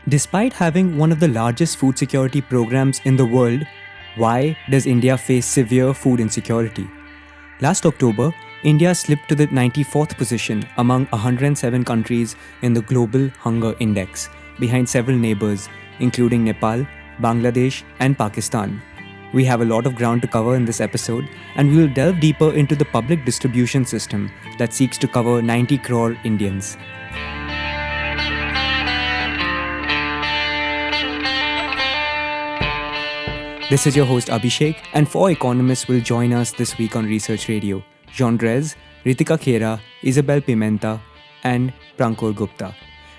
Despite having one of the largest food security programs in the world, why does India face severe food insecurity? Last October, India slipped to the 94th position among 107 countries in the Global Hunger Index, behind several neighbours, including Nepal, Bangladesh, and Pakistan. We have a lot of ground to cover in this episode, and we will delve deeper into the public distribution system that seeks to cover 90 crore Indians. This is your host Abhishek, and four economists will join us this week on Research Radio: Jahzzar, Ritika Khera, Isabel Pimenta, and Prankor Gupta.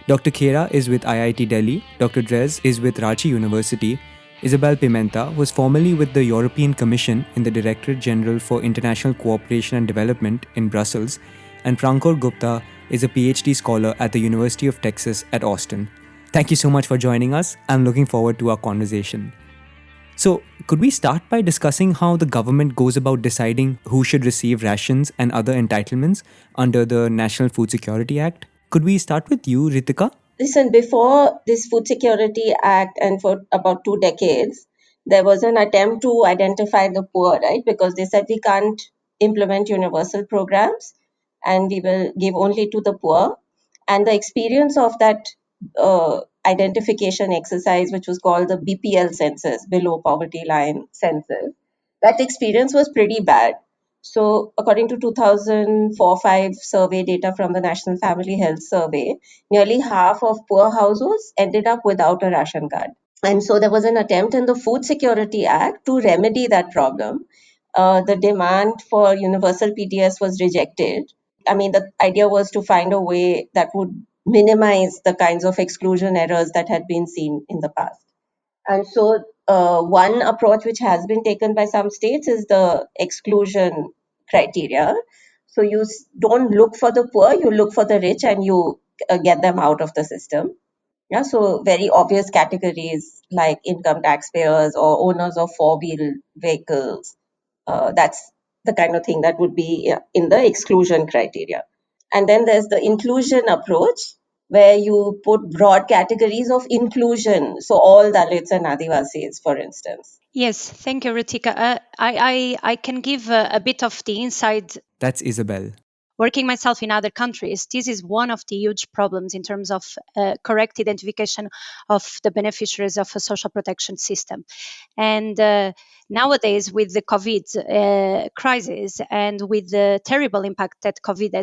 Dr. Khera is with IIT Delhi, Dr. Drez is with Ranchi University, Isabel Pimenta was formerly with the European Commission in the Directorate General for International Cooperation and Development in Brussels, and Prankor Gupta is a PhD scholar at the University of Texas at Austin. Thank you so much for joining us. I'm looking forward to our conversation. So, could we start by discussing how the government goes about deciding who should receive rations and other entitlements under the National Food Security Act? Could we start with you, Ritika? Listen, before this Food Security Act and for about 2 decades, there was an attempt to identify the poor, right? Because they said we can't implement universal programs and we will give only to the poor. And the experience of that identification exercise, which was called the BPL census, below poverty line census, that experience was pretty bad. So, according to 2004-5 survey data from the National Family Health Survey, nearly half of poor households ended up without a ration card. And so there was an attempt in the Food Security Act to remedy that problem. The demand for universal PDS was rejected. I mean, the idea was to find a way that would minimize the kinds of exclusion errors that had been seen in the past. And so, one approach which has been taken by some states is the exclusion criteria. So, you don't look for the poor, you look for the rich and you get them out of the system. Yeah, so very obvious categories like income taxpayers or owners of four-wheel vehicles. That's the kind of thing that would be in the exclusion criteria. And then there's the inclusion approach, where you put broad categories of inclusion. So all Dalits and Adivasis, for instance. Yes, thank you, Ritika. I can give a bit of the insight. That's Isabel. Working myself in other countries, this is one of the huge problems in terms of correct identification of the beneficiaries of a social protection system. And nowadays, with the COVID crisis and with the terrible impact that COVID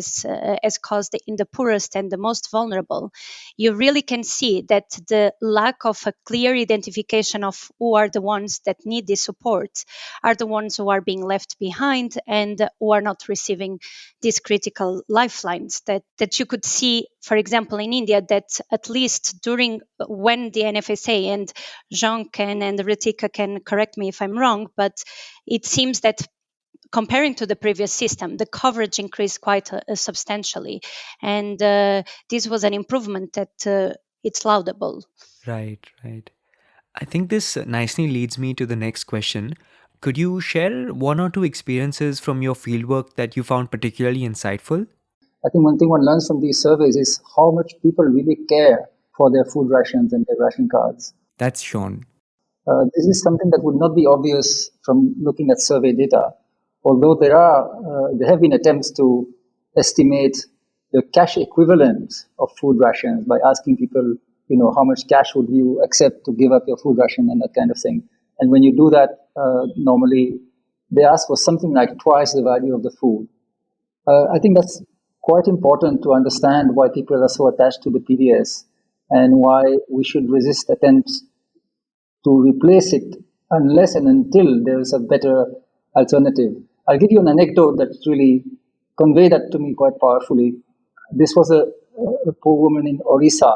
has caused in the poorest and the most vulnerable, you really can see that the lack of a clear identification of who are the ones that need this support are the ones who are being left behind and who are not receiving these critical lifelines that you could see, for example, in India, that at least during when the NFSA, and Jean and Ritika can correct me if I'm wrong, but it seems that comparing to the previous system, the coverage increased quite substantially. And this was an improvement that it's laudable. Right. I think this nicely leads me to the next question. Could you share one or two experiences from your fieldwork that you found particularly insightful? I think one thing one learns from these surveys is how much people really care for their food rations and their ration cards. That's Sean. This is something that would not be obvious from looking at survey data, although there have been attempts to estimate the cash equivalent of food rations by asking people, how much cash would you accept to give up your food ration and that kind of thing. And when you do that, normally they ask for something like twice the value of the food. I think that's quite important to understand why people are so attached to the PDS and why we should resist attempts to replace it unless and until there is a better alternative. I'll give you an anecdote that really conveyed that to me quite powerfully. This was a poor woman in Orissa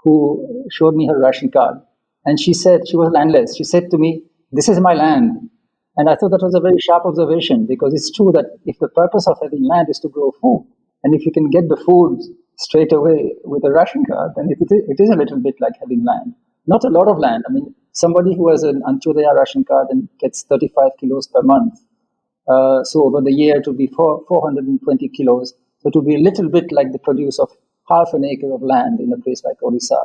who showed me her ration card. And she said, she was landless. She said to me, "This is my land." And I thought that was a very sharp observation, because it's true that if the purpose of having land is to grow food, and if you can get the food straight away with a ration card, then it is a little bit like having land. Not a lot of land. I mean, somebody who has an Anturia ration card and gets 35 kilos per month, so over the year it will be 420 kilos. So it will be a little bit like the produce of half an acre of land in a place like Orissa.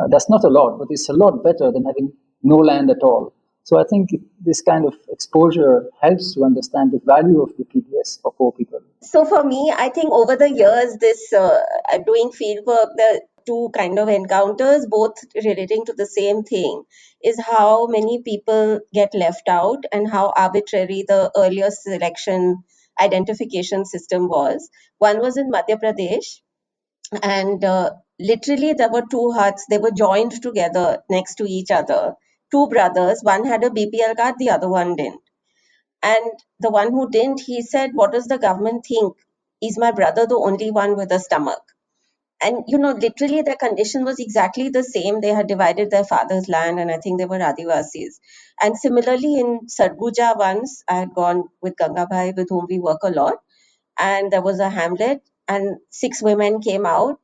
That's not a lot, but it's a lot better than having no land at all. So I think this kind of exposure helps to understand the value of the PDS for poor people. So for me, I think over the years, this doing field work, the two kind of encounters, both relating to the same thing, is how many people get left out and how arbitrary the earlier selection identification system was. One was in Madhya Pradesh, and literally there were two huts. They were joined together next to each other. Two brothers. One had a BPL card, the other one didn't. And the one who didn't, he said, "What does the government think? Is my brother the only one with a stomach?" And, literally their condition was exactly the same. They had divided their father's land, and I think they were Adivasis. And similarly, in Sarguja once, I had gone with Gangabhai, with whom we work a lot, and there was a hamlet, and 6 women came out.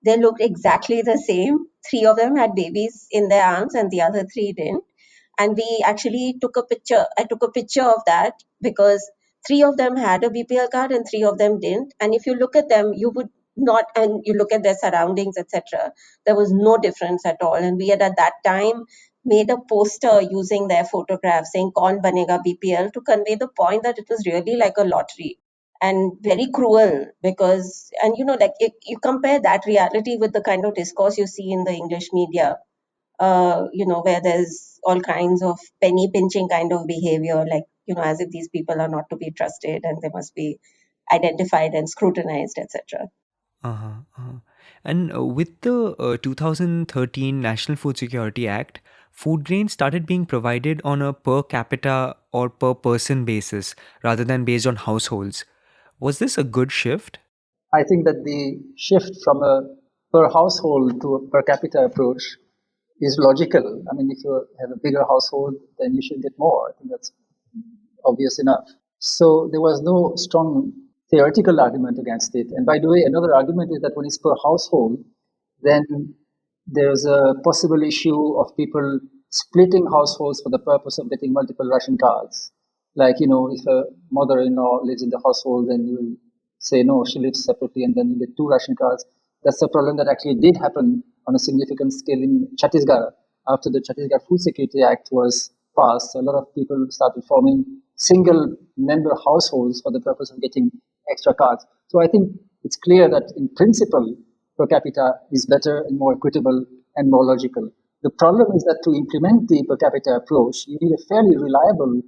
They looked exactly the same. 3 of them had babies in their arms, and the other 3 didn't. And we actually took a picture. I took a picture of that because 3 of them had a BPL card and 3 of them didn't. And if you look at them, you would not, and you look at their surroundings, etc., there was no difference at all. And we had at that time made a poster using their photographs saying "Kaun banega BPL" to convey the point that it was really like a lottery and very cruel. Because, and like, if you compare that reality with the kind of discourse you see in the English media, where there's all kinds of penny pinching kind of behavior, like, as if these people are not to be trusted and they must be identified and scrutinized, etc. Uh-huh, uh-huh. And with the 2013 National Food Security Act, food grains started being provided on a per capita or per person basis rather than based on households. Was this a good shift? I think that the shift from a per household to a per capita approach is logical. I mean, if you have a bigger household, then you should get more. I think that's obvious enough. So there was no strong theoretical argument against it. And by the way, another argument is that when it's per household, then there's a possible issue of people splitting households for the purpose of getting multiple ration cards. Like, if a mother-in-law lives in the household, then you will say, no, she lives separately, and then you get 2 ration cards. That's a problem that actually did happen on a significant scale in Chhattisgarh. After the Chhattisgarh Food Security Act was passed, a lot of people started forming single member households for the purpose of getting extra cards. So I think it's clear that in principle, per capita is better and more equitable and more logical. The problem is that to implement the per capita approach, you need a fairly reliable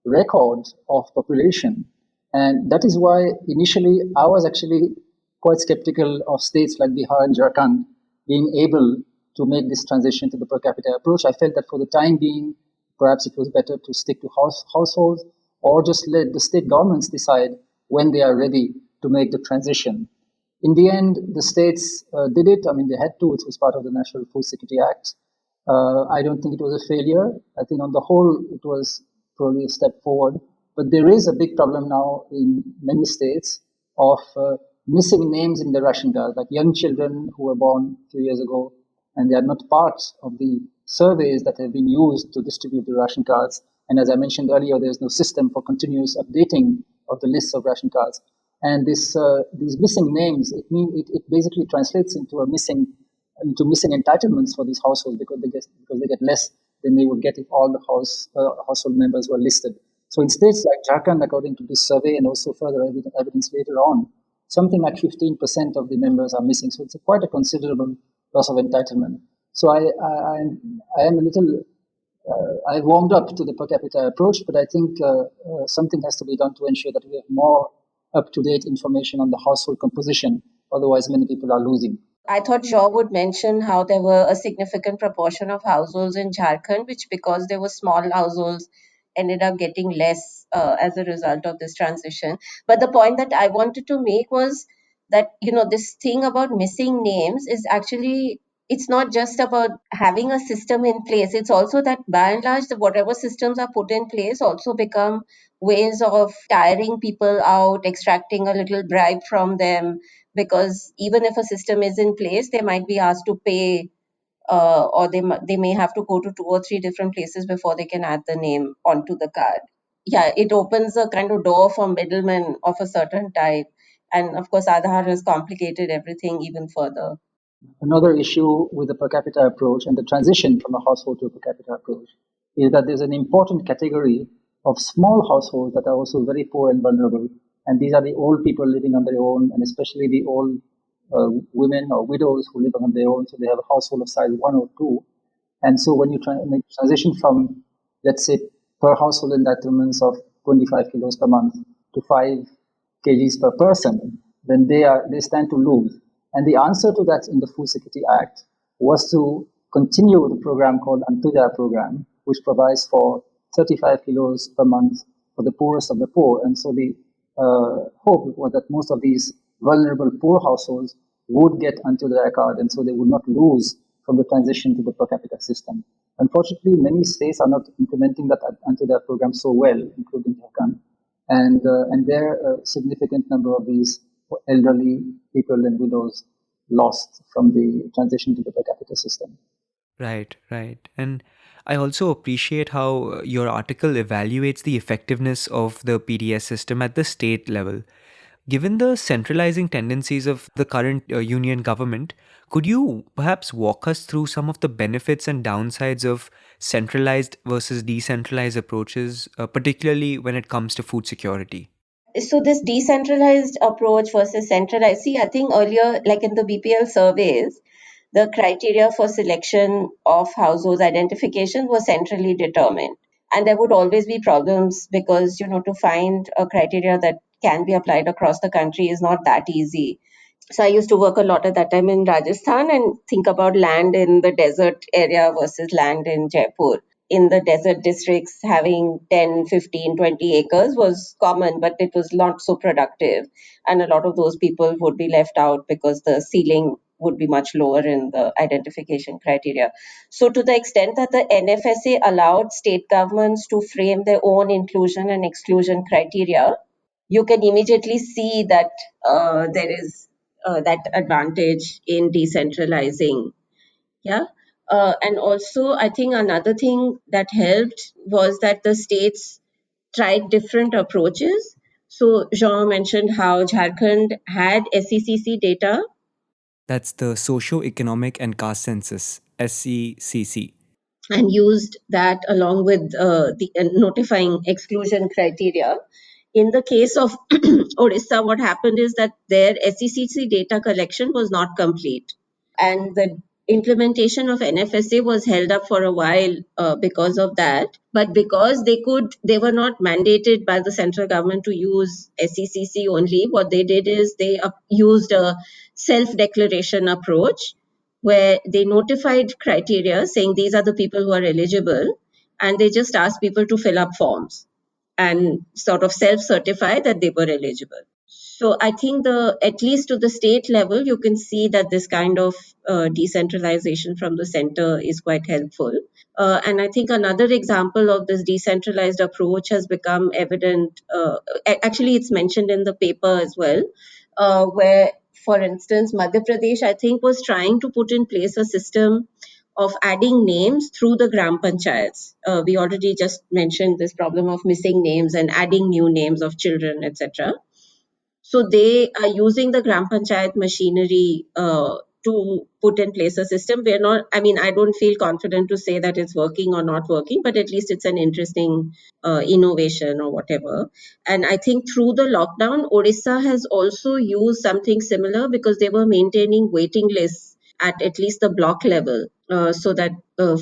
record of population. And that is why initially I was actually quite skeptical of states like Bihar and Jharkhand being able to make this transition to the per capita approach. I felt that for the time being, perhaps it was better to stick to households or just let the state governments decide when they are ready to make the transition. In the end, the states did it. I mean, they had to. It was part of the National Food Security Act. I don't think it was a failure. I think on the whole, it was probably a step forward. But there is a big problem now in many states of missing names in the ration cards, like young children who were born a few years ago, and they are not part of the surveys that have been used to distribute the ration cards. And as I mentioned earlier, there's no system for continuous updating of the lists of ration cards. And these missing names, it basically translates into missing entitlements for these households because they get less than they would get if all the household members were listed. So in states like Jharkhand, according to this survey and also further evidence later on, something like 15% of the members are missing. So it's quite a considerable loss of entitlement. So I am a little I warmed up to the per capita approach, but I think something has to be done to ensure that we have more up-to-date information on the household composition. Otherwise, many people are losing. I thought Shaw would mention how there were a significant proportion of households in Jharkhand, which, because they were small households, ended up getting less as a result of this transition. But the point that I wanted to make was that, this thing about missing names is actually, it's not just about having a system in place. It's also that by and large, whatever systems are put in place also become ways of tiring people out, extracting a little bribe from them, because even if a system is in place, they might be asked to pay, or they may have to go to 2 or 3 different places before they can add the name onto the card. Yeah, it opens a kind of door for middlemen of a certain type. And of course, Aadhaar has complicated everything even further. Another issue with the per capita approach and the transition from a household to a per capita approach is that there's an important category of small households that are also very poor and vulnerable. And these are the old people living on their own, and especially the old women or widows who live on their own. So they have a household of size 1 or 2. And so when you transition from, let's say, per household entitlements of 25 kilos per month to 5 kgs per person, then they stand to lose. And the answer to that in the Food Security Act was to continue the program called Anturia program, which provides for 35 kilos per month for the poorest of the poor. And so the hope was that most of these vulnerable poor households would get Anturia card, and so they would not lose from the transition to the per capita system. Unfortunately, many states are not implementing that Anturia program so well, including Jharkhand, and there are a significant number of these elderly people and widows lost from the transition to the per capita system. Right, right. And I also appreciate how your article evaluates the effectiveness of the PDS system at the state level. Given the centralizing tendencies of the current union government, could you perhaps walk us through some of the benefits and downsides of centralized versus decentralized approaches, particularly when it comes to food security? So this decentralized approach versus centralized, see, I think earlier, like in the BPL surveys, the criteria for selection of households identification was centrally determined. And there would always be problems because, to find a criteria that can be applied across the country is not that easy. So I used to work a lot at that time in Rajasthan and think about land in the desert area versus land in Jaipur. In the desert districts, having 10, 15, 20 acres was common, but it was not so productive. And a lot of those people would be left out because the ceiling would be much lower in the identification criteria. So, to the extent that the NFSA allowed state governments to frame their own inclusion and exclusion criteria, you can immediately see that there is that advantage in decentralizing. Yeah. And also, I think another thing that helped was that the states tried different approaches. So, Jean mentioned how Jharkhand had SECC data That's the Socio-Economic and Caste Census, SECC. and used that along with the notifying exclusion criteria. In the case of Odisha, what happened is that their SECC data collection was not complete, and the implementation of NFSA was held up for a while because of that. But because they were not mandated by the central government to use SECC only. What they did is they used a self-declaration approach where they notified criteria saying these are the people who are eligible, and they just asked people to fill up forms and sort of self-certify that they were eligible. So I think at least to the state level, you can see that this kind of decentralization from the center is quite helpful. And I think another example of this decentralized approach has become evident. Actually, it's mentioned in the paper as well, where, for instance, Madhya Pradesh, I think, was trying to put in place a system of adding names through the gram panchayats. We already just mentioned this problem of missing names and adding new names of children, etc. So they are using the gram panchayat machinery to put in place a system. We're not, I mean, I don't feel confident to say that it's working or not working, but at least it's an interesting innovation or whatever. And I think through the lockdown, Odisha has also used something similar because they were maintaining waiting lists at least the block level, so that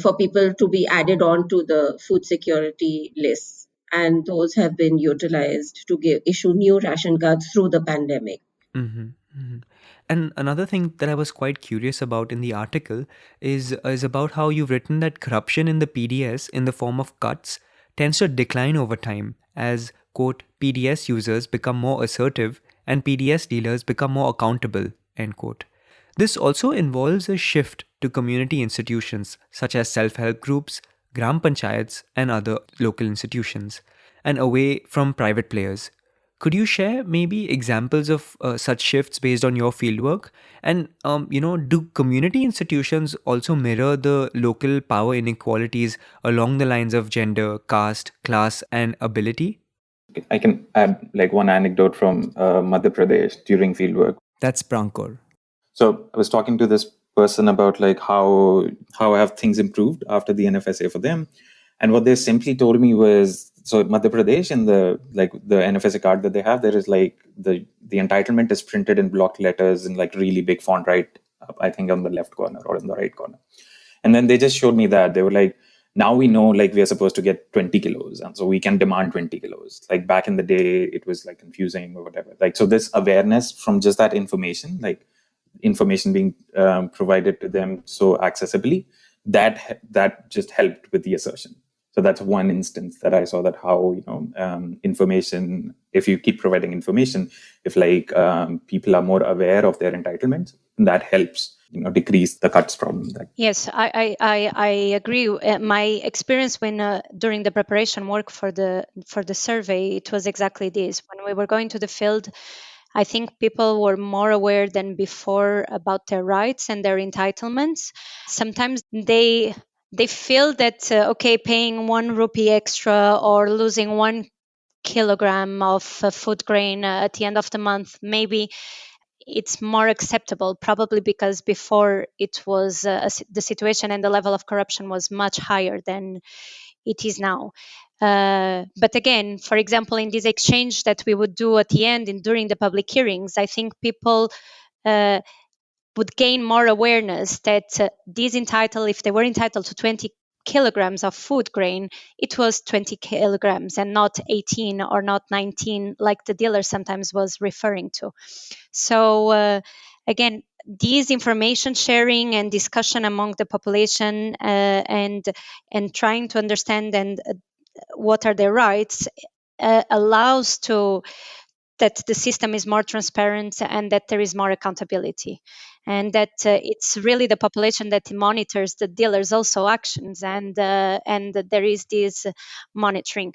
for people to be added on to the food security lists, and those have been utilized to issue new ration cards through the pandemic. Mm-hmm. Mm-hmm. And another thing that I was quite curious about in the article is about how you've written that corruption in the PDS in the form of cuts tends to decline over time as, quote, PDS users become more assertive and PDS dealers become more accountable, end quote. This also involves a shift to community institutions such as self-help groups, gram panchayats, and other local institutions, and away from private players. Could you share maybe examples of such shifts based on your fieldwork? And, do community institutions also mirror the local power inequalities along the lines of gender, caste, class, and ability? I can add like one anecdote from Madhya Pradesh during fieldwork. That's Prankor. So I was talking to this person about like how have things improved after the NFSA for them. And what they simply told me was, so Madhya Pradesh, and the NFSA card that they have, there is like the entitlement is printed in block letters in like really big font, right up, I think on the left corner or in the right corner. And then they just showed me that. They were like, now we know like we are supposed to get 20 kilos, and so we can demand 20 kilos. Like back in the day, it was like confusing or whatever. Like, so this awareness from just that information, like information being provided to them so accessibly, that just helped with the assertion. So that's one instance that I saw, that how information, if you keep providing information, if like people are more aware of their entitlements, that helps decrease the cuts problem. Yes, I agree. My experience when during the preparation work for the survey, it was exactly this. When we were going to the field, I think people were more aware than before about their rights and their entitlements. Sometimes they feel that okay, paying 1 rupee extra or losing 1 kilogram of food grain at the end of the month, maybe it's more acceptable, probably because before it was the situation and the level of corruption was much higher than it is now. But again, for example, in this exchange that we would do at the end and during the public hearings, I think people would gain more awareness that if they were entitled to 20 kilograms of food grain, it was 20 kilograms and not 18 or not 19, like the dealer sometimes was referring to. So again, these information sharing and discussion among the population and trying to understand and what are their rights allows to that the system is more transparent and that there is more accountability, and that it's really the population that monitors the dealers' also actions, and that there is this monitoring.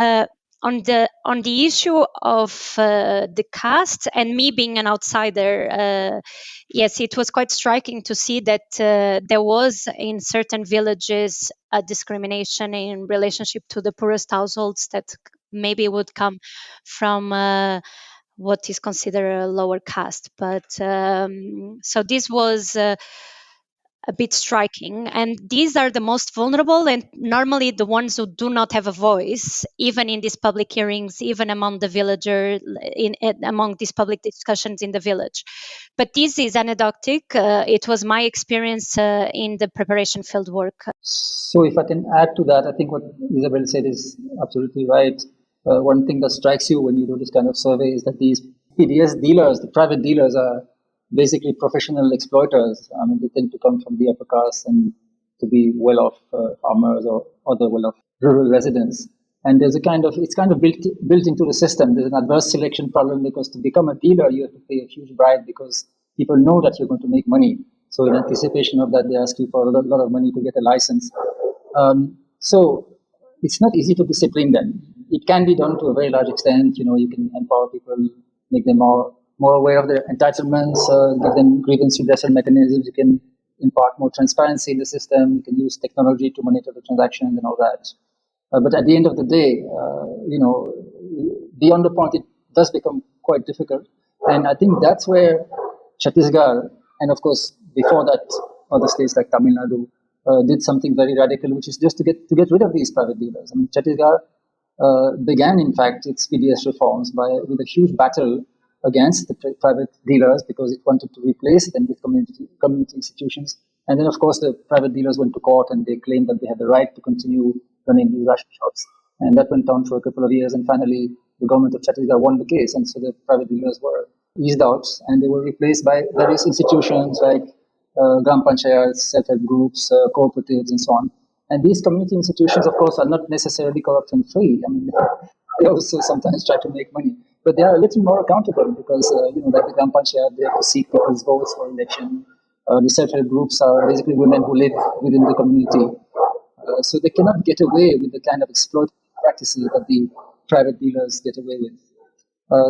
On the issue of the caste and me being an outsider, yes, it was quite striking to see that there was in certain villages a discrimination in relationship to the poorest households that maybe would come from what is considered a lower caste. But so this was a bit striking. And these are the most vulnerable and normally the ones who do not have a voice, even in these public hearings, even among the villager, among these public discussions in the village. But this is anecdotic. It was my experience in the preparation field work. So if I can add to that, I think what Isabel said is absolutely right. One thing that strikes you when you do this kind of survey is that these PDS dealers, the private dealers, are basically professional exploiters. I mean, they tend to come from the upper caste and to be well-off farmers or other well-off rural residents. And there's it's kind of built into the system. There's an adverse selection problem because to become a dealer, you have to pay a huge bribe because people know that you're going to make money. So in anticipation of that, they ask you for a lot of money to get a license. So it's not easy to discipline them. It can be done to a very large extent. You can empower people, make them more aware of their entitlements, give them grievance redressal mechanisms. You can impart more transparency in the system. You can use technology to monitor the transactions and all that. But at the end of the day, beyond the point, it does become quite difficult. And I think that's where Chhattisgarh, and of course, before that, other states like Tamil Nadu did something very radical, which is just to get rid of these private dealers. I mean, Chhattisgarh began, in fact, its PDS reforms with a huge battle against the private dealers because it wanted to replace them with community institutions. And then, of course, the private dealers went to court and they claimed that they had the right to continue running these ration shops. And that went on for a couple of years. And finally, the government of Chhattisgarh won the case. And so the private dealers were eased out and they were replaced by various institutions like Gram Panchayats, self-help groups, cooperatives, and so on. And these community institutions, of course, are not necessarily corruption-free. I mean, they also sometimes try to make money. But they are a little more accountable because, like the Gram Panchayat, they have to seek people's votes for election. The self-help groups are basically women who live within the community. So they cannot get away with the kind of exploitative practices that the private dealers get away with.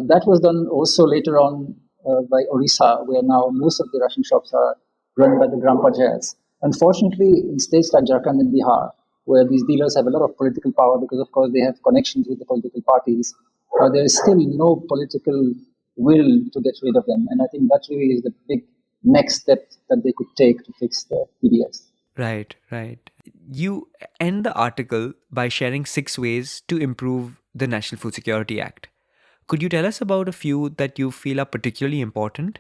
That was done also later on by Orissa, where now most of the ration shops are run by the Gram Panchayats. Unfortunately, in states like Jharkhand and Bihar, where these dealers have a lot of political power because, of course, they have connections with the political parties, there is still no political will to get rid of them. And I think that really is the big next step that they could take to fix the PDS. Right, right. You end the article by sharing 6 ways to improve the National Food Security Act. Could you tell us about a few that you feel are particularly important?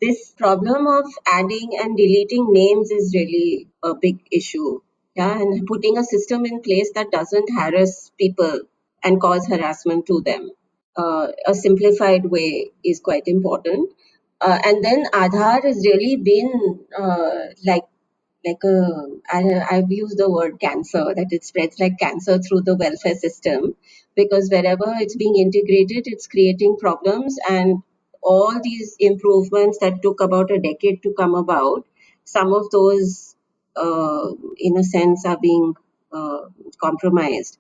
This problem of adding and deleting names is really a big issue. Yeah, and putting a system in place that doesn't harass people and cause harassment to them. A simplified way is quite important. And then Aadhaar has really been I've used the word cancer, that it spreads like cancer through the welfare system, because wherever it's being integrated, it's creating problems. And all these improvements that took about a decade to come about, some of those, in a sense, are being compromised.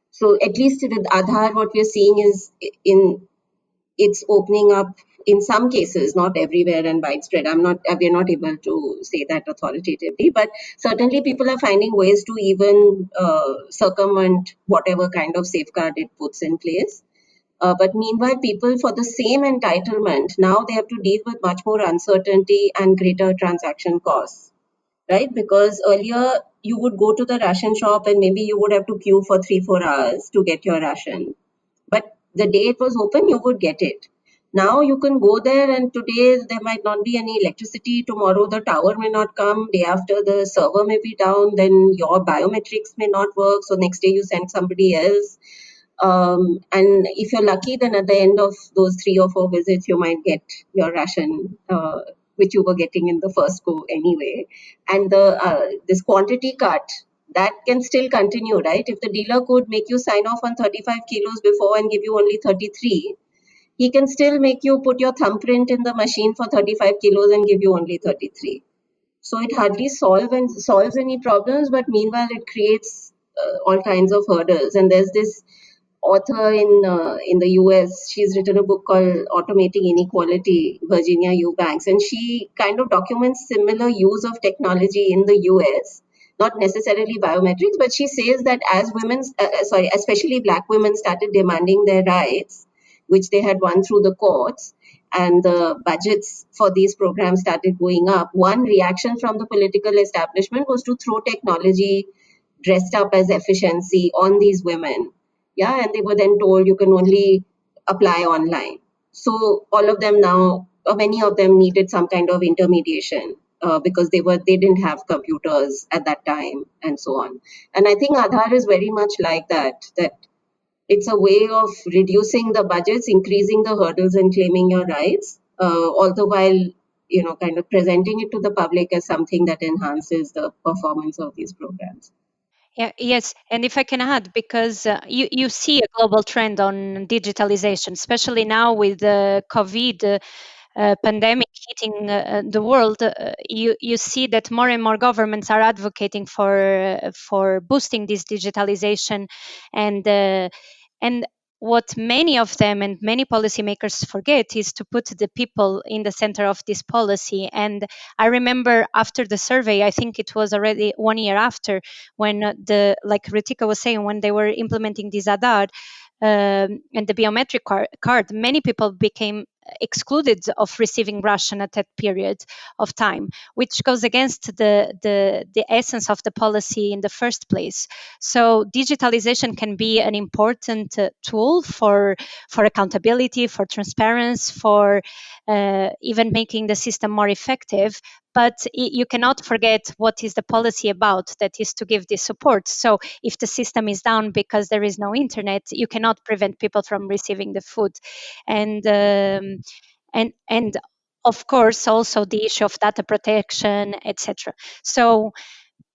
So at least with Aadhaar, what we're seeing is in it's opening up in some cases, not everywhere and widespread. We're not able to say that authoritatively, but certainly people are finding ways to even circumvent whatever kind of safeguard it puts in place. But meanwhile, people for the same entitlement, now they have to deal with much more uncertainty and greater transaction costs, right? Because earlier you would go to the ration shop and maybe you would have to queue for 3-4 hours to get your ration. But the day it was open, you would get it. Now you can go there, and today there might not be any electricity. Tomorrow the tower may not come. Day after the server may be down. Then your biometrics may not work. So next day you send somebody else. And if you're lucky, then at the end of those 3 or 4 visits, you might get your ration, which you were getting in the first go anyway. And this quantity cut, that can still continue, right? If the dealer could make you sign off on 35 kilos before and give you only 33, he can still make you put your thumbprint in the machine for 35 kilos and give you only 33. So it hardly solves any problems, but meanwhile it creates all kinds of hurdles. And there's this author in the US. She's written a book called Automating Inequality, Virginia Eubanks, and she kind of documents similar use of technology in the US. Not necessarily biometrics, but she says that as especially Black women started demanding their rights, which they had won through the courts, and the budgets for these programs started going up, one reaction from the political establishment was to throw technology dressed up as efficiency on these women. Yeah, and they were then told you can only apply online. So all of them now, many of them needed some kind of intermediation because they didn't have computers at that time and so on. And I think Aadhaar is very much like that. That it's a way of reducing the budgets, increasing the hurdles, and claiming your rights, all the while kind of presenting it to the public as something that enhances the performance of these programs. Yeah, yes, and if I can add, because you see a global trend on digitalization, especially now with the COVID pandemic hitting the world, you see that more and more governments are advocating for boosting this digitalization, and what many of them and many policymakers forget is to put the people in the center of this policy. And I remember after the survey, I think it was already 1 year after, when like Ritika was saying, when they were implementing this Aadhaar and the biometric card, many people became excluded of receiving ration at that period of time, which goes against the essence of the policy in the first place. So digitalization can be an important tool for accountability, for transparency, for even making the system more effective. But you cannot forget what is the policy about, that is to give this support. So if the system is down because there is no internet, you cannot prevent people from receiving the food. And of course also the issue of data protection, etc. So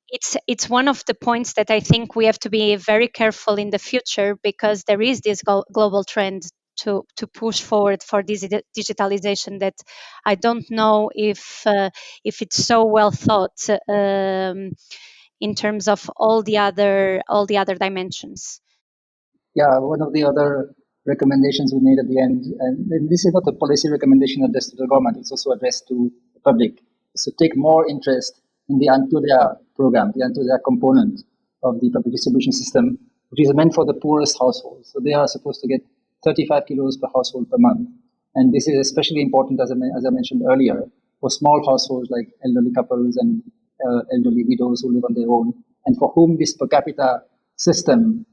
it's one of the points that I think we have to be very careful in the future, because there is this global trend to push forward for this digitalization that I don't know if it's so well thought in terms of all the other dimensions. Yeah, one of the other recommendations we made at the end, and this is not a policy recommendation addressed to the government, it's also addressed to the public, is to take more interest in the Anturia program, the Anturia component of the public distribution system, which is meant for the poorest households. So they are supposed to get 35 kilos per household per month. And this is especially important, as I mentioned earlier, for small households like elderly couples and elderly widows who live on their own, and for whom this per capita system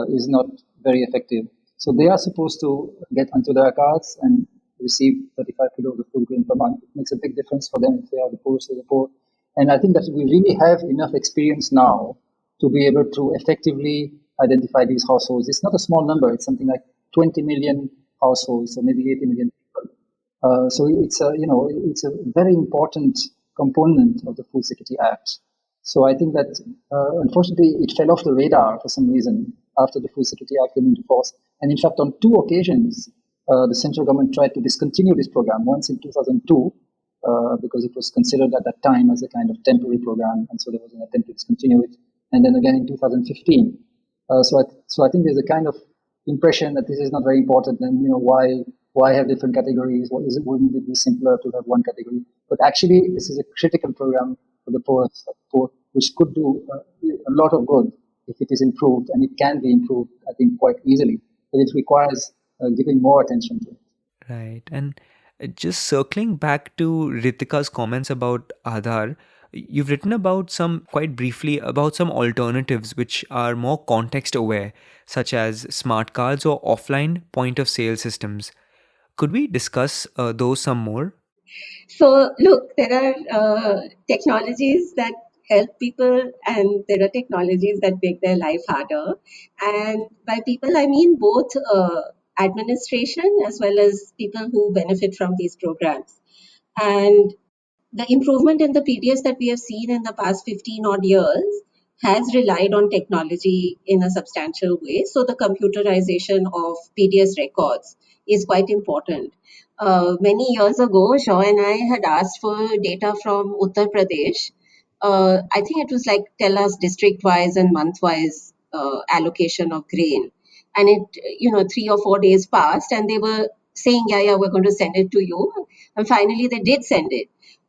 is not very effective. So they are supposed to get Anturia cards and receive 35 kilos of food grain per month. It makes a big difference for them if they are the poorest of the poor. And I think that we really have enough experience now to be able to effectively identify these households. It's not a small number. It's something like 20 million households, or maybe 80 million people. So it's a very important component of the Food Security Act. So I think that unfortunately it fell off the radar for some reason after the Food Security Act came into force. And in fact, on two occasions, the central government tried to discontinue this program. Once in 2002, because it was considered at that time as a kind of temporary program, and so there was an attempt to discontinue it. And then again in 2015. So I think there's a kind of impression that this is not very important, and why have different categories? Wouldn't it be simpler to have one category? But actually, this is a critical program for the poor, which could do a lot of good if it is improved, and it can be improved, I think, quite easily. But it requires giving more attention to it. Right. And just circling back to Ritika's comments about Aadhaar, you've written about quite briefly about some alternatives which are more context aware, such as smart cards or offline point of sale systems. Could we discuss those some more? So, look, there are technologies that help people, and there are technologies that make their life harder. And by people, I mean both administration as well as people who benefit from these programs. And the improvement in the PDS that we have seen in the past 15 odd years has relied on technology in a substantial way. So the computerization of PDS records is quite important. Many years ago, Shaw and I had asked for data from Uttar Pradesh. I think it was like tell us district wise and month wise allocation of grain. And it, 3 or 4 days passed, and they were saying, yeah, we're going to send it to you. And finally, they did send it.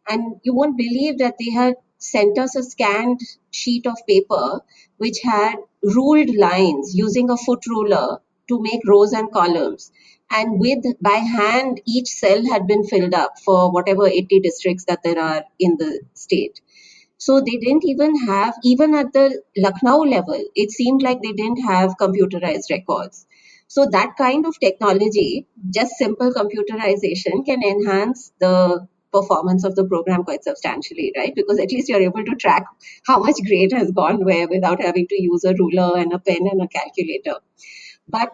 And you won't believe that they had sent us a scanned sheet of paper which had ruled lines using a foot ruler to make rows and columns. And with by hand, each cell had been filled up for whatever 80 districts that there are in the state. So they didn't even have, even at the Lucknow level, it seemed like they didn't have computerized records. So that kind of technology, just simple computerization, can enhance the performance of the program quite substantially, right? Because at least you're able to track how much grain has gone where without having to use a ruler and a pen and a calculator. But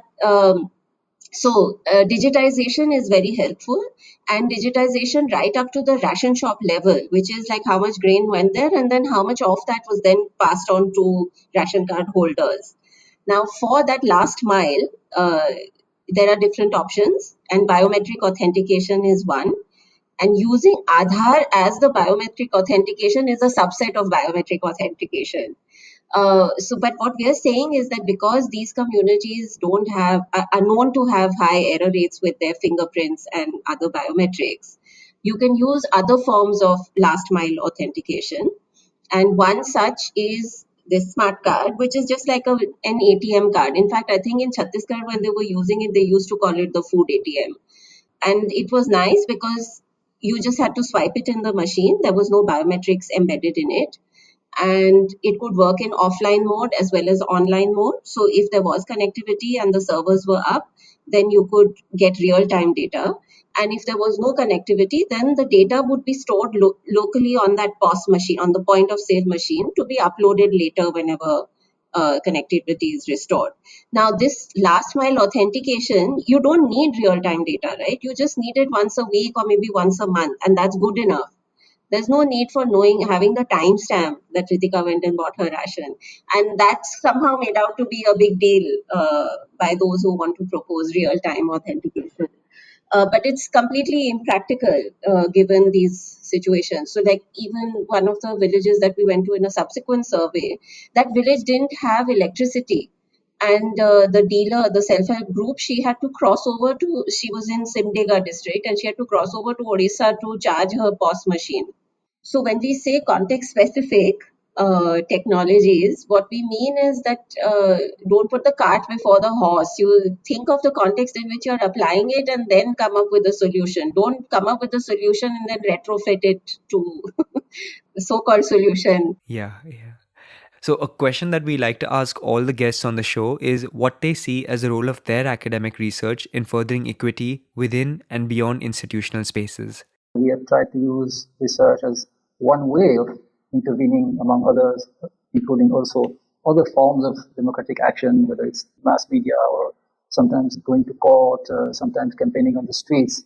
digitization is very helpful, and digitization right up to the ration shop level, which is like how much grain went there and then how much of that was then passed on to ration card holders. Now, for that last mile, there are different options, and biometric authentication is one. And using Aadhaar as the biometric authentication is a subset of biometric authentication. But what we are saying is that because these communities don't have are known to have high error rates with their fingerprints and other biometrics, you can use other forms of last mile authentication. And one such is this smart card, which is just like an ATM card. In fact, I think in Chhattisgarh, when they were using it, they used to call it the food ATM. And it was nice because you just had to swipe it in the machine. There was no biometrics embedded in it, and it could work in offline mode as well as online mode. So if there was connectivity and the servers were up, then you could get real-time data. And if there was no connectivity, then the data would be stored locally on that POS machine, on the point of sale machine, to be uploaded later whenever connectivity is restored. Now, this last mile authentication, you don't need real-time data, right? You just need it once a week or maybe once a month, and that's good enough. There's no need for having the timestamp that Ritika went and bought her ration. And that's somehow made out to be a big deal by those who want to propose real-time authentication. But it's completely impractical given these situations. So, like, even one of the villages that we went to in a subsequent survey, that village didn't have electricity. And the dealer, the self-help group, she was in Simdega district, and she had to cross over to Odisha to charge her POS machine. So when we say context specific, technologies, what we mean is that don't put the cart before the horse. You think of the context in which you're applying it and then come up with a solution. Don't come up with a solution and then retrofit it to the so-called solution. Yeah, yeah. So, a question that we like to ask all the guests on the show is what they see as the role of their academic research in furthering equity within and beyond institutional spaces. We have tried to use research as one way of intervening among others, including also other forms of democratic action, whether it's mass media or sometimes going to court, sometimes campaigning on the streets.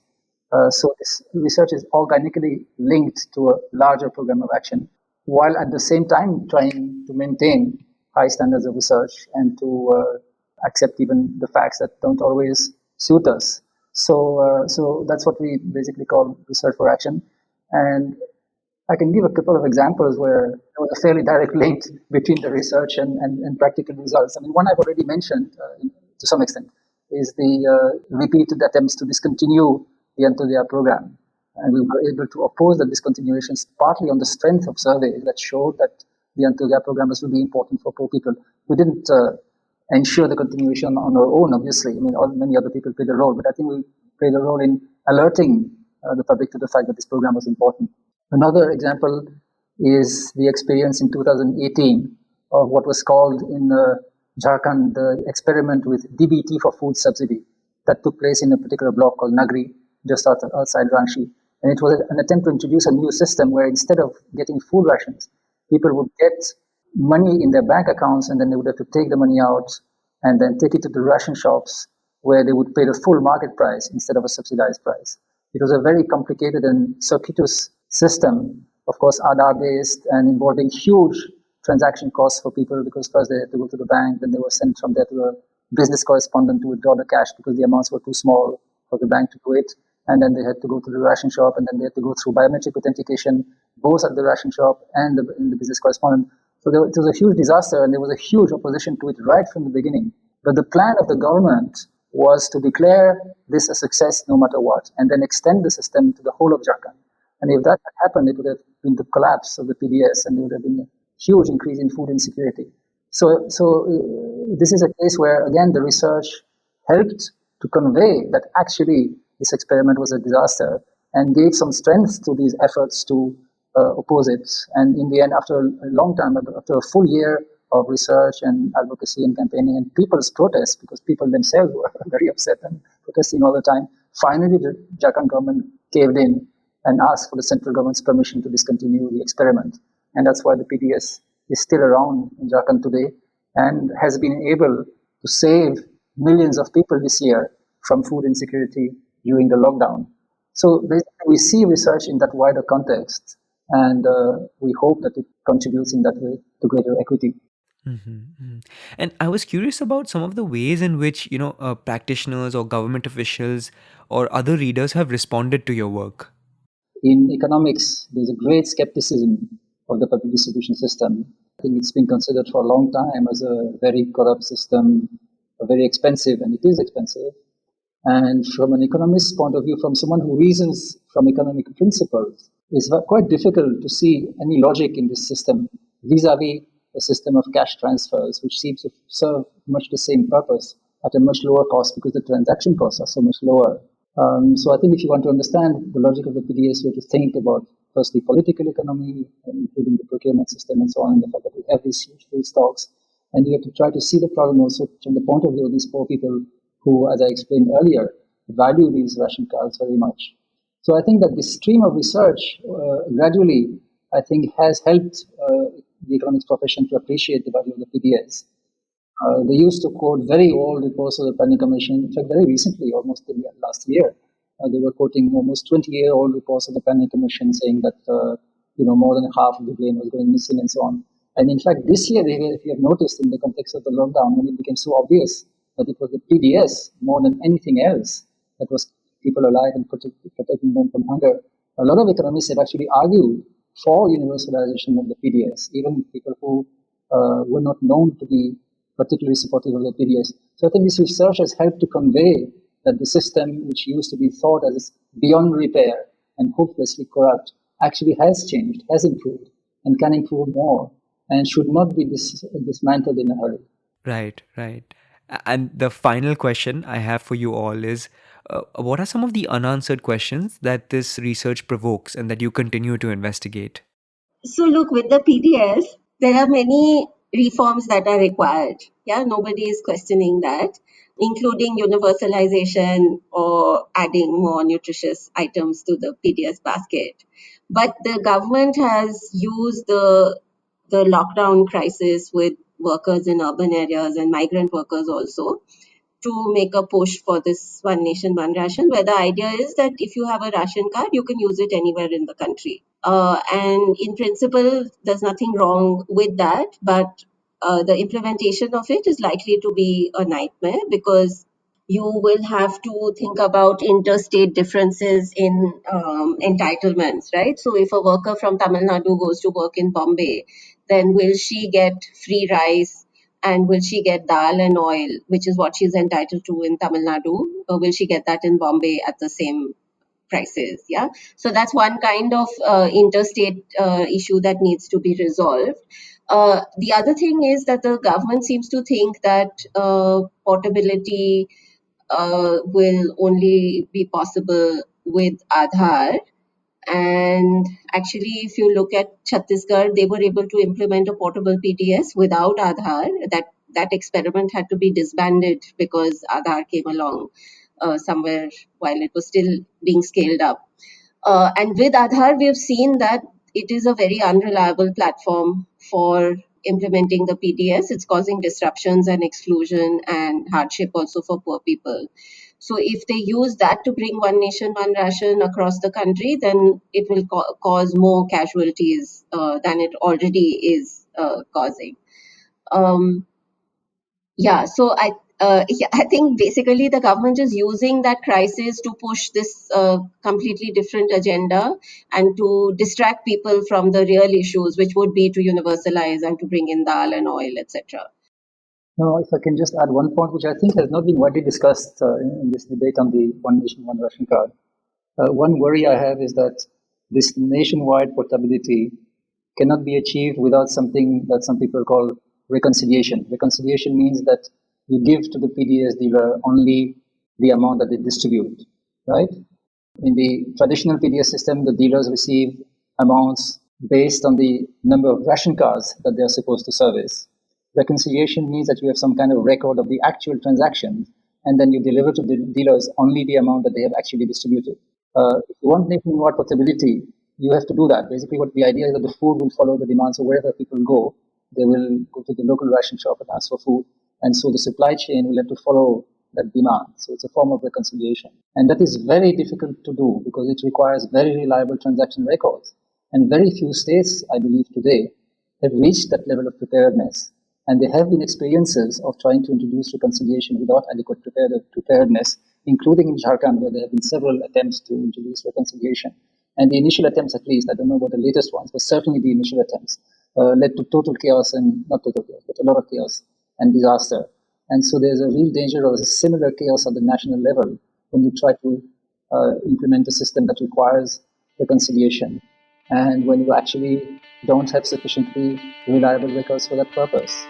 So this research is organically linked to a larger program of action, while at the same time trying to maintain high standards of research and to accept even the facts that don't always suit us. So that's what we basically call research for action. And I can give a couple of examples where there was a fairly direct link between the research and practical results. I mean, one I've already mentioned to some extent is the repeated attempts to discontinue the Anturia program. And we were able to oppose the discontinuations partly on the strength of surveys that showed that the Anturia program was really important for poor people. We didn't ensure the continuation on our own, obviously. I mean, many other people played a role, but I think we played a role in alerting the public to the fact that this program was important. Another example is the experience in 2018 of what was called in Jharkhand the experiment with DBT for food subsidy that took place in a particular block called Nagri, just outside Ranchi. And it was an attempt to introduce a new system where instead of getting food rations, people would get money in their bank accounts and then they would have to take the money out and then take it to the ration shops where they would pay the full market price instead of a subsidized price. It was a very complicated and circuitous system, of course, Aadhaar-based and involving huge transaction costs for people because first they had to go to the bank, then they were sent from there to a business correspondent to withdraw the cash because the amounts were too small for the bank to do it. And then they had to go to the ration shop and then they had to go through biometric authentication, both at the ration shop and in the business correspondent. So it was a huge disaster and there was a huge opposition to it right from the beginning. But the plan of the government was to declare this a success no matter what and then extend the system to the whole of Jharkhand. And if that had happened, it would have been the collapse of the PDS and there would have been a huge increase in food insecurity. So this is a case where, again, the research helped to convey that actually this experiment was a disaster and gave some strength to these efforts to oppose it. And in the end, after a long time, after a full year of research and advocacy and campaigning and people's protests, because people themselves were very upset and protesting all the time, finally the Jharkhand government caved in and asked for the central government's permission to discontinue the experiment. And that's why the PDS is still around in Jharkhand today and has been able to save millions of people this year from food insecurity during the lockdown. So basically we see research in that wider context and we hope that it contributes in that way to greater equity. Mm-hmm. And I was curious about some of the ways in which, practitioners or government officials or other readers have responded to your work. In economics, there's a great skepticism of the public distribution system. I think it's been considered for a long time as a very corrupt system, very expensive, and it is expensive. And from an economist's point of view, from someone who reasons from economic principles, it's quite difficult to see any logic in this system vis-a-vis a system of cash transfers, which seems to serve much the same purpose at a much lower cost because the transaction costs are so much lower. So I think if you want to understand the logic of the PDS, you have to think about firstly political economy, including the procurement system and so on, and the fact that we have these huge food stocks. And you have to try to see the problem also from the point of view of these poor people who, as I explained earlier, value these ration cards very much. So I think that this stream of research gradually, I think, has helped the economics profession to appreciate the value of the PDS. They used to quote very old reports of the Planning Commission. In fact, very recently, almost in the last year, they were quoting almost 20-year-old reports of the Planning Commission saying that more than half of the grain was going missing and so on. And in fact, this year, if you have noticed in the context of the lockdown, when it became so obvious that it was the PDS more than anything else that was keeping people alive and protecting them from hunger, a lot of economists have actually argued for universalization of the PDS, even people who were not known to be particularly supportive of the PDS. So I think this research has helped to convey that the system, which used to be thought as beyond repair and hopelessly corrupt, actually has changed, has improved, and can improve more. and should not be dismantled in a hurry. Right, right. And the final question I have for you all is, what are some of the unanswered questions that this research provokes and that you continue to investigate? So look, with the PDS, there are many reforms that are required. Yeah, nobody is questioning that, including universalization or adding more nutritious items to the PDS basket. But the government has used the lockdown crisis with workers in urban areas and migrant workers also to make a push for this one nation, one ration, where the idea is that if you have a ration card, you can use it anywhere in the country. And in principle, there's nothing wrong with that, but the implementation of it is likely to be a nightmare because you will have to think about interstate differences in entitlements, right? So if a worker from Tamil Nadu goes to work in Bombay, then will she get free rice and will she get dal and oil, which is what she's entitled to in Tamil Nadu, or will she get that in Bombay at the same prices? Yeah. So that's one kind of interstate issue that needs to be resolved. The other thing is that the government seems to think that portability will only be possible with Aadhaar. And actually, if you look at Chhattisgarh, they were able to implement a portable PDS without Aadhaar. That experiment had to be disbanded because Aadhaar came along somewhere while it was still being scaled up. And with Aadhaar, we have seen that it is a very unreliable platform for implementing the PDS. It's causing disruptions and exclusion and hardship also for poor people. So if they use that to bring one nation, one ration across the country, then it will cause more casualties than it already is causing. So I think basically the government is using that crisis to push this completely different agenda and to distract people from the real issues, which would be to universalize and to bring in dal and oil, etc. Now, if I can just add one point, which I think has not been widely discussed in this debate on the one nation, one ration card. One worry I have is that this nationwide portability cannot be achieved without something that some people call reconciliation. Reconciliation means that you give to the PDS dealer only the amount that they distribute, right? In the traditional PDS system, the dealers receive amounts based on the number of ration cards that they are supposed to service. Reconciliation means that you have some kind of record of the actual transaction, and then you deliver to the dealers only the amount that they have actually distributed. If you want nationwide portability, you have to do that. Basically, what the idea is that the food will follow the demand. So wherever people go, they will go to the local ration shop and ask for food. And so the supply chain will have to follow that demand. So it's a form of reconciliation. And that is very difficult to do because it requires very reliable transaction records. And very few states, I believe today, have reached that level of preparedness. And there have been experiences of trying to introduce reconciliation without adequate preparedness, including in Jharkhand, where there have been several attempts to introduce reconciliation. And the initial attempts, at least, I don't know about the latest ones, but certainly the initial attempts led to total chaos and not total chaos, but a lot of chaos and disaster. And so there's a real danger of a similar chaos at the national level when you try to implement a system that requires reconciliation and when you actually don't have sufficiently reliable records for that purpose.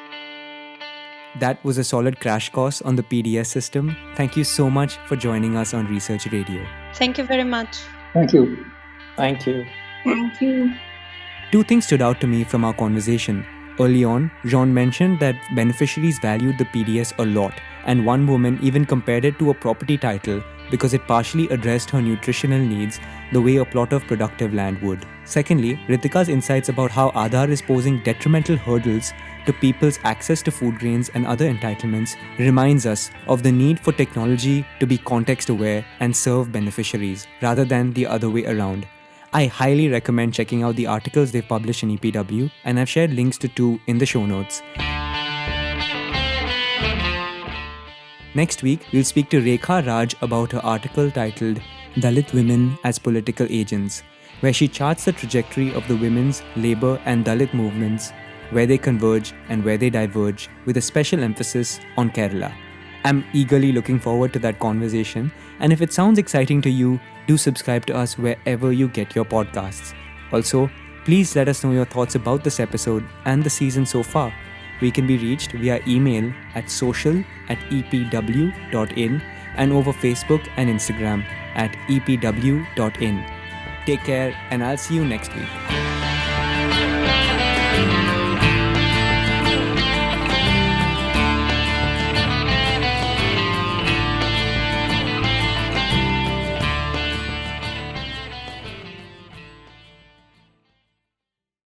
That was a solid crash course on the PDS system. Thank you so much for joining us on Research Radio. Thank you very much. Thank you. Thank you. Thank you. Two things stood out to me from our conversation. Early on, Jean mentioned that beneficiaries valued the PDS a lot, and one woman even compared it to a property title because it partially addressed her nutritional needs the way a plot of productive land would. Secondly, Ritika's insights about how Aadhaar is posing detrimental hurdles to people's access to food grains and other entitlements reminds us of the need for technology to be context-aware and serve beneficiaries, rather than the other way around. I highly recommend checking out the articles they've published in EPW, and I've shared links to 2 in the show notes. Next week, we'll speak to Rekha Raj about her article titled Dalit Women as Political Agents, where she charts the trajectory of the women's, labour and Dalit movements, where they converge and where they diverge, with a special emphasis on Kerala. I'm eagerly looking forward to that conversation, and if it sounds exciting to you, do subscribe to us wherever you get your podcasts. Also, Please let us know your thoughts about this episode and the season so far. We can be reached via email at social@epw.in and over Facebook and Instagram at epw.in. Take care, and I'll see you next week.